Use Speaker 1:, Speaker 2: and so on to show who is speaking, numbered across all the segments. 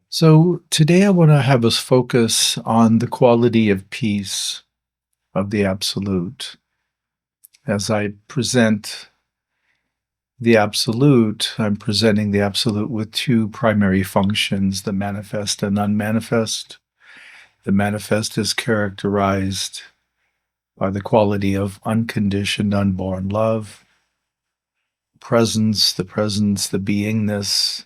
Speaker 1: So today I want to have us focus on the quality of peace of the Absolute. As I present the Absolute, I'm presenting the Absolute with two primary functions, the manifest and unmanifest. The manifest is characterized by the quality of unconditioned, unborn love, presence, the beingness,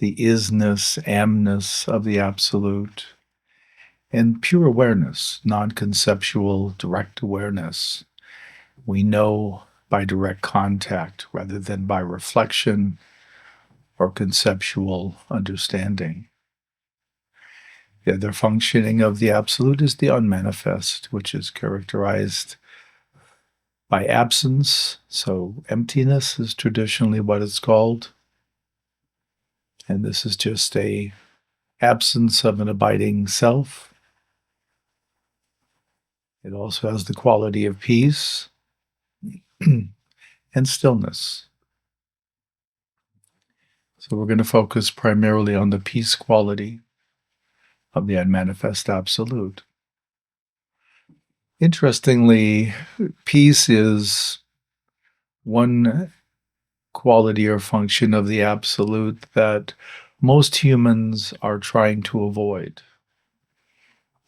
Speaker 1: the isness, amness of the Absolute, and pure awareness, non-conceptual, direct awareness. We know by direct contact rather than by reflection or conceptual understanding. The other functioning of the Absolute is the unmanifest, which is characterized by absence. So emptiness is traditionally what it's called. And this is just a absence of an abiding self. It also has the quality of peace and stillness. So we're going to focus primarily on the peace quality of the unmanifest Absolute. Interestingly, peace is one quality or function of the Absolute that most humans are trying to avoid.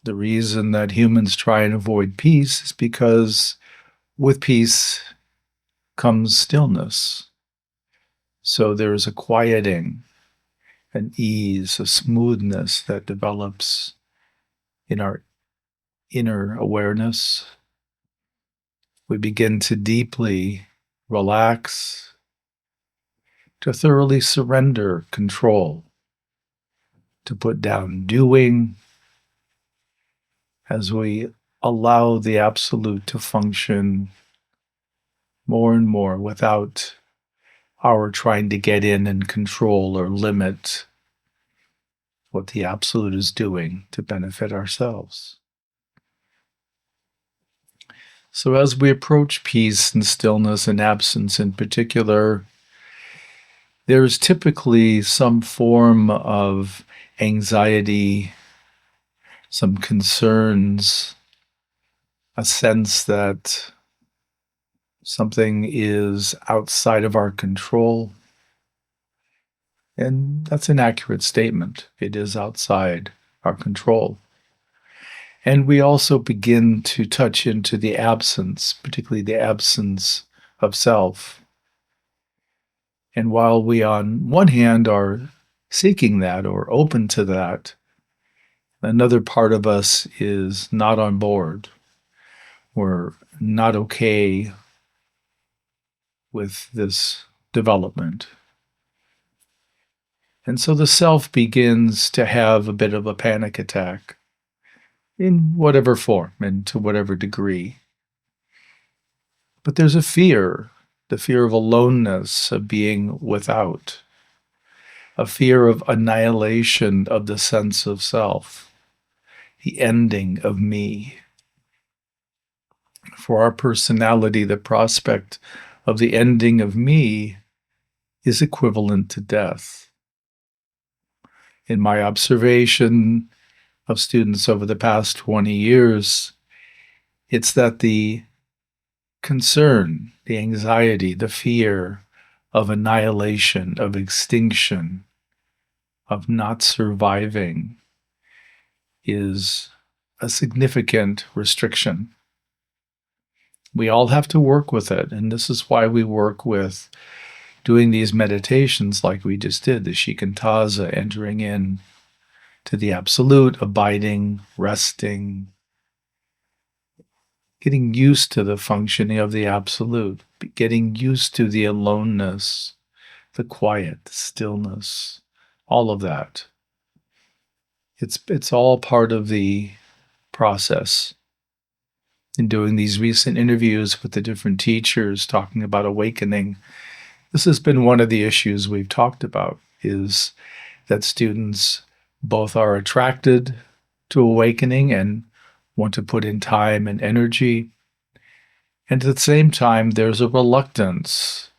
Speaker 1: The reason that humans try and avoid peace is because with peace comes stillness. So there is a quieting, an ease, a smoothness that develops in our inner awareness. We begin to deeply relax, to thoroughly surrender control, to put down doing as we allow the Absolute to function more and more without our trying to get in and control or limit what the Absolute is doing to benefit ourselves. So as we approach peace and stillness and absence in particular, there is typically some form of anxiety, some concerns, a sense that something is outside of our control. And that's an accurate statement. It is outside our control. And we also begin to touch into the absence, particularly the absence of self. And while we, on one hand, are seeking that or open to that, another part of us is not on board. We're not okay with this development. And so the self begins to have a bit of a panic attack in whatever form and to whatever degree. But there's a fear, the fear of aloneness, of being without, a fear of annihilation of the sense of self, the ending of me. For our personality, the prospect of the ending of me is equivalent to death. In my observation of students over the past 20 years, it's that the concern, the anxiety, the fear of annihilation, of extinction, of not surviving is a significant restriction. We all have to work with it, and this is why we work with doing these meditations like we just did, the shikantaza, entering in to the Absolute, abiding, resting, getting used to the functioning of the Absolute, getting used to the aloneness, the quiet, the stillness, all of that. It's all part of the process. In doing these recent interviews with the different teachers talking about awakening, this has been one of the issues we've talked about, is that students both are attracted to awakening and want to put in time and energy. And at the same time, there's a reluctance,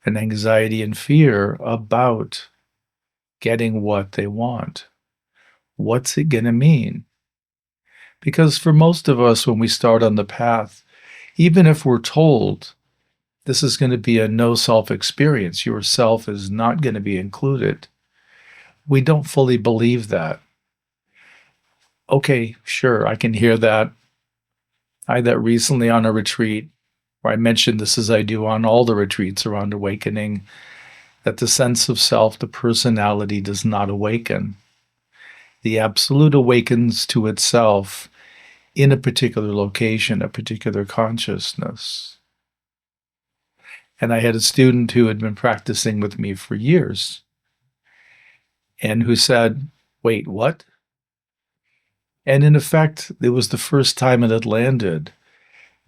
Speaker 1: an anxiety and fear about getting what they want. What's it going to mean? Because for most of us, when we start on the path, even if we're told this is going to be a no self experience, your self is not going to be included, we don't fully believe that. Okay, sure, I can hear that. I had that recently on a retreat where I mentioned this as I do on all the retreats around awakening, that the sense of self, the personality, does not awaken. The absolute awakens to itself in a particular location, a particular consciousness. And I had a student who had been practicing with me for years and who said, wait, what? And in effect, it was the first time it had landed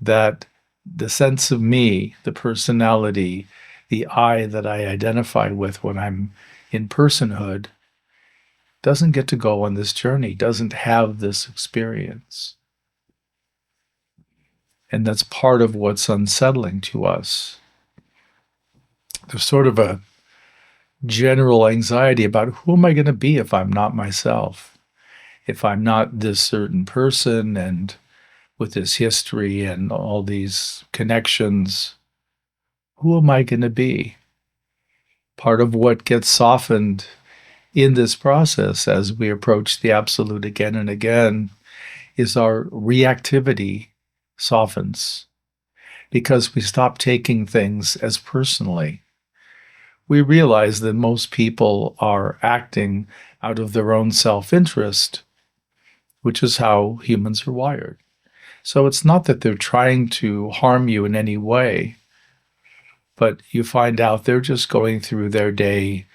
Speaker 1: that the sense of me, the personality, the I that I identify with when I'm in personhood, doesn't get to go on this journey, doesn't have this experience. And that's part of what's unsettling to us. There's sort of a general anxiety about who am I going to be if I'm not myself? If I'm not this certain person and with this history and all these connections, who am I going to be? Part of what gets softened in this process as we approach the absolute again and again is our reactivity softens because we stop taking things as personally. We realize that most people are acting out of their own self-interest, which is how humans are wired. So it's not that they're trying to harm you in any way, but you find out they're just going through their day,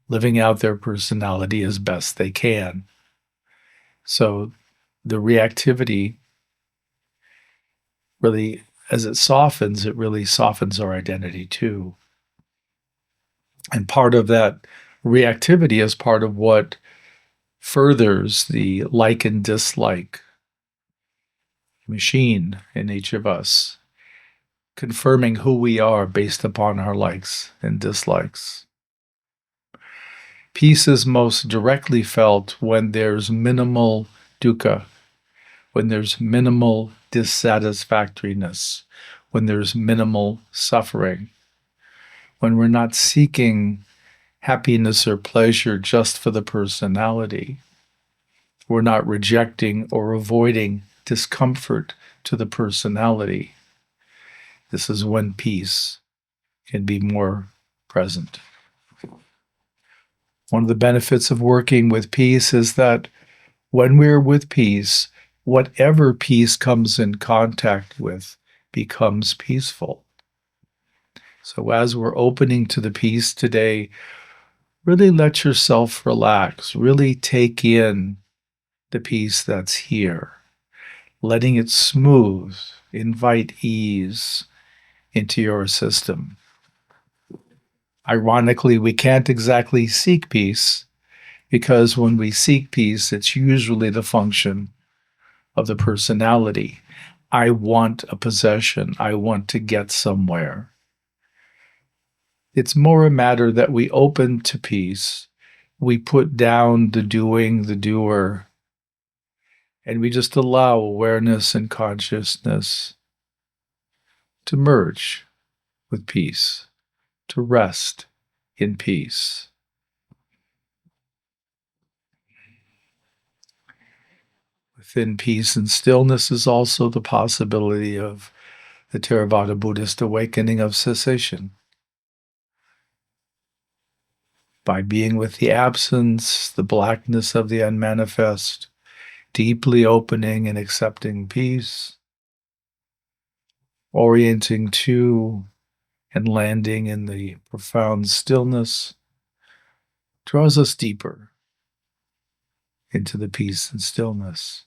Speaker 1: living out their personality as best they can. So the reactivity really, as it softens, it really softens our identity too. And part of that reactivity is part of what furthers the like and dislike machine in each of us, confirming who we are based upon our likes and dislikes. Peace is most directly felt when there's minimal dukkha, when there's minimal dissatisfactoriness, when there's minimal suffering, when we're not seeking happiness or pleasure just for the personality. We're not rejecting or avoiding discomfort to the personality. This is when peace can be more present. One of the benefits of working with peace is that when we're with peace, whatever peace comes in contact with becomes peaceful. So as we're opening to the peace today, really let yourself relax, really take in the peace that's here, letting it smooth, invite ease into your system. Ironically, we can't exactly seek peace because when we seek peace, it's usually the function of the personality. I want a possession. I want to get somewhere. It's more a matter that we open to peace. We put down the doing, the doer, and we just allow awareness and consciousness to merge with peace, to rest in peace. Within peace and stillness is also the possibility of the Theravada Buddhist awakening of cessation. By being with the absence, the blackness of the unmanifest, deeply opening and accepting peace, orienting to and landing in the profound stillness, draws us deeper into the peace and stillness.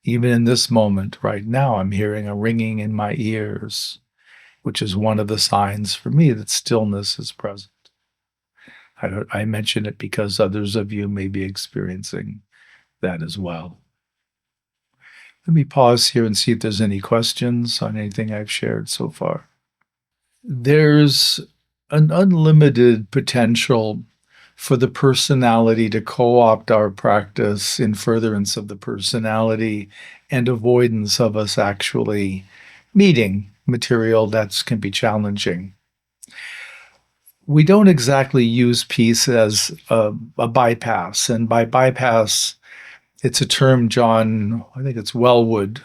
Speaker 1: Even in this moment, right now, I'm hearing a ringing in my ears, which is one of the signs for me that stillness is present. I mention it because others of you may be experiencing that as well. Let me pause here and see if there's any questions on anything I've shared so far. There's an unlimited potential for the personality to co-opt our practice in furtherance of the personality and avoidance of us actually meeting material that can be challenging. We don't exactly use peace as a bypass. And by bypass, it's a term I think it's Wellwood,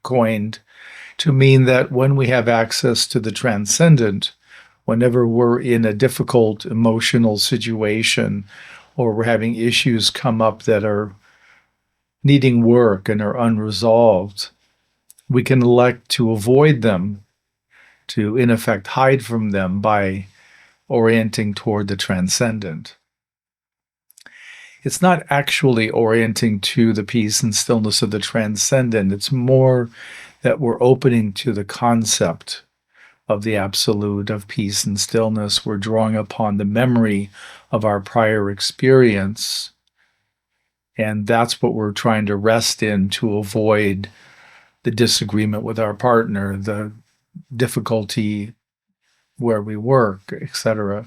Speaker 1: coined to mean that when we have access to the transcendent, whenever we're in a difficult emotional situation or we're having issues come up that are needing work and are unresolved, we can elect to avoid them, to in effect hide from them by orienting toward the transcendent. It's not actually orienting to the peace and stillness of the transcendent. It's more that we're opening to the concept of the absolute, of peace and stillness. We're drawing upon the memory of our prior experience. And that's what we're trying to rest in to avoid the disagreement with our partner, the difficulty where we work, etc.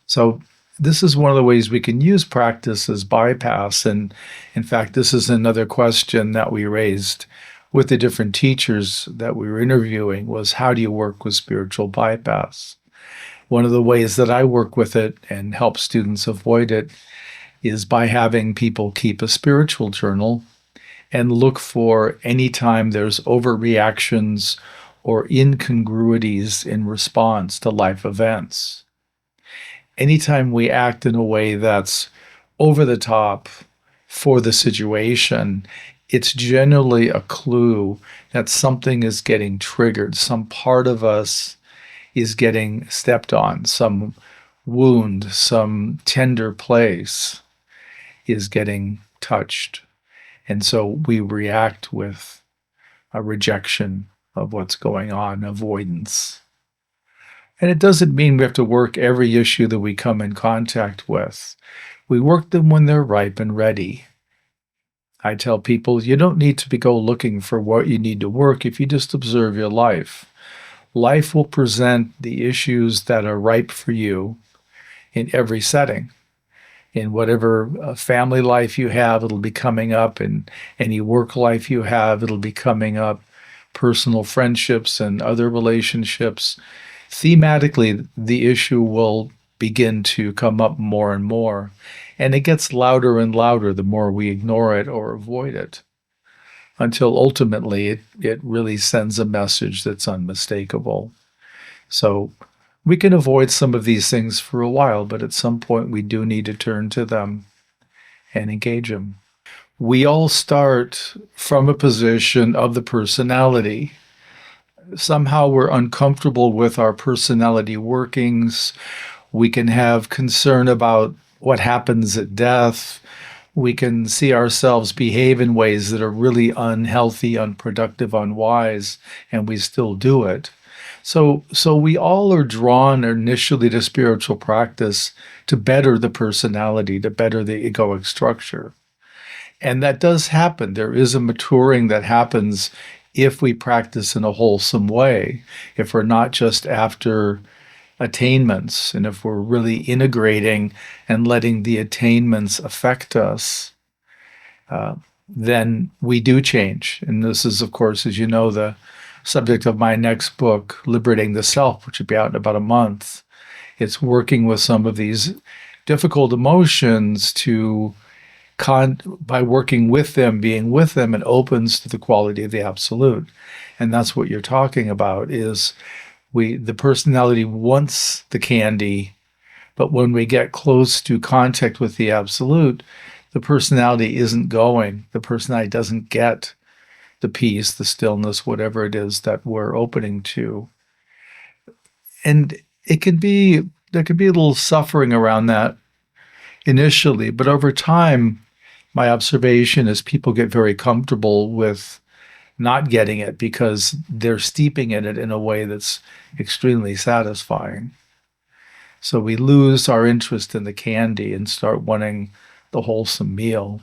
Speaker 1: So this is one of the ways we can use practice as bypass. And in fact, this is another question that we raised with the different teachers that we were interviewing was, how do you work with spiritual bypass? One of the ways that I work with it and help students avoid it is by having people keep a spiritual journal and look for any time there's overreactions or incongruities in response to life events. Anytime we act in a way that's over the top for the situation, it's generally a clue that something is getting triggered. Some part of us is getting stepped on. Some wound, some tender place is getting touched. And so we react with a rejection of what's going on, avoidance. And it doesn't mean we have to work every issue that we come in contact with. We work them when they're ripe and ready. I tell people, you don't need to go looking for what you need to work if you just observe your life. Life will present the issues that are ripe for you in every setting. In whatever family life you have, it'll be coming up. In any work life you have, it'll be coming up. Personal friendships and other relationships. Thematically, the issue will begin to come up more and more. And it gets louder and louder the more we ignore it or avoid it, until ultimately it really sends a message that's unmistakable. So we can avoid some of these things for a while, but at some point we do need to turn to them and engage them. We all start from a position of the personality. Somehow we're uncomfortable with our personality workings. We can have concern about what happens at death. We can see ourselves behave in ways that are really unhealthy, unproductive, unwise, and we still do it. So we all are drawn initially to spiritual practice to better the personality, to better the egoic structure. And that does happen. There is a maturing that happens if we practice in a wholesome way, if we're not just after attainments, and if we're really integrating and letting the attainments affect us, then we do change. And this is, of course, as you know, the subject of my next book, Liberating the Self, which will be out in about a month. It's working with some of these difficult emotions by working with them, being with them, it opens to the quality of the absolute. And that's what you're talking about, is the personality wants the candy, but when we get close to contact with the absolute, the personality isn't going. The personality doesn't get the peace, the stillness, whatever it is that we're opening to. And there could be a little suffering around that initially, but over time, my observation is people get very comfortable with not getting it because they're steeping in it in a way that's extremely satisfying. So we lose our interest in the candy and start wanting the wholesome meal.